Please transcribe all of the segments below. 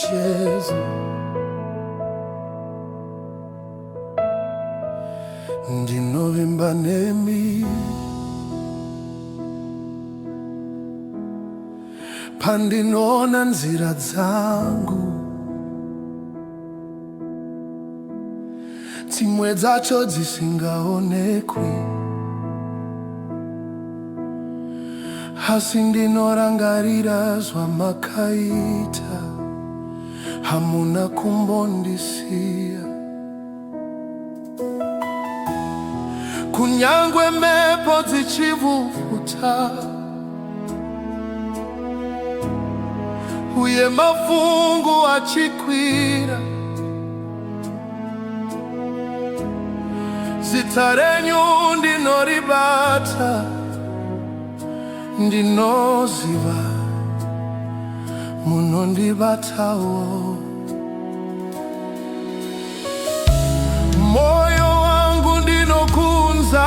kucheza. Ndinovimba nemi pandinoona nzira dzangu, dzimwe dzacho dzisingaonekwi, asi ndinorangarira zvamakaita, hamuna kumbondisiya. Kunyangwe mhepo dzichivhuvhuta uye mafungu achikwira, zita renyu ndinoribata, ndinoziva munondibatawo. Moyo wangu ndinokunzai,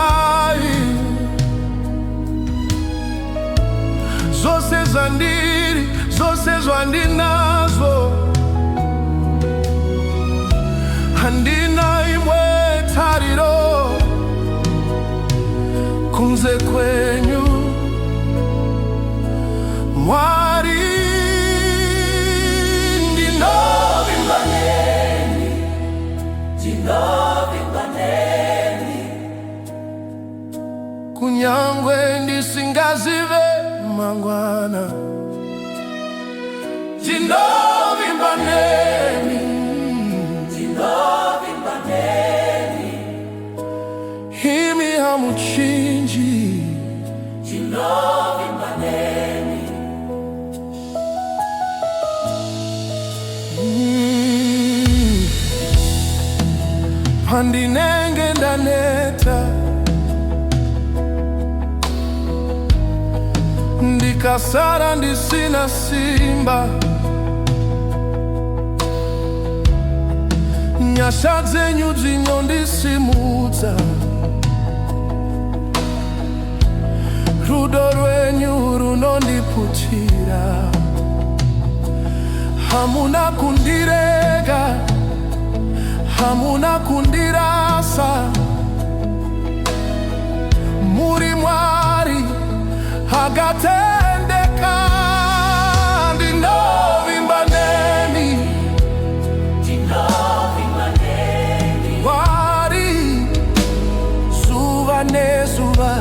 zvose zvandiri, zvose zvandinazvo, handina imwe tariro kunze kwenyu, Mwari. Ndinovimba nemi, ndinovimba nemi, kunyangwe ndisingazive mangwana, ndinovimba nemi, ndinovimba nemi, imi hamuchinji, ndinovimba nemi. pandinenge ndaneta, ndikasara ndisina simba, nyasha dzenyu dzinondisimudza, rudo rwenyu runondiputira, hamuna kundirega, hamuna kundirasa, muri Mwari akatendeka. Ndinovimba nemi, Ndinovimba nemi, Mwari, zuva nezuva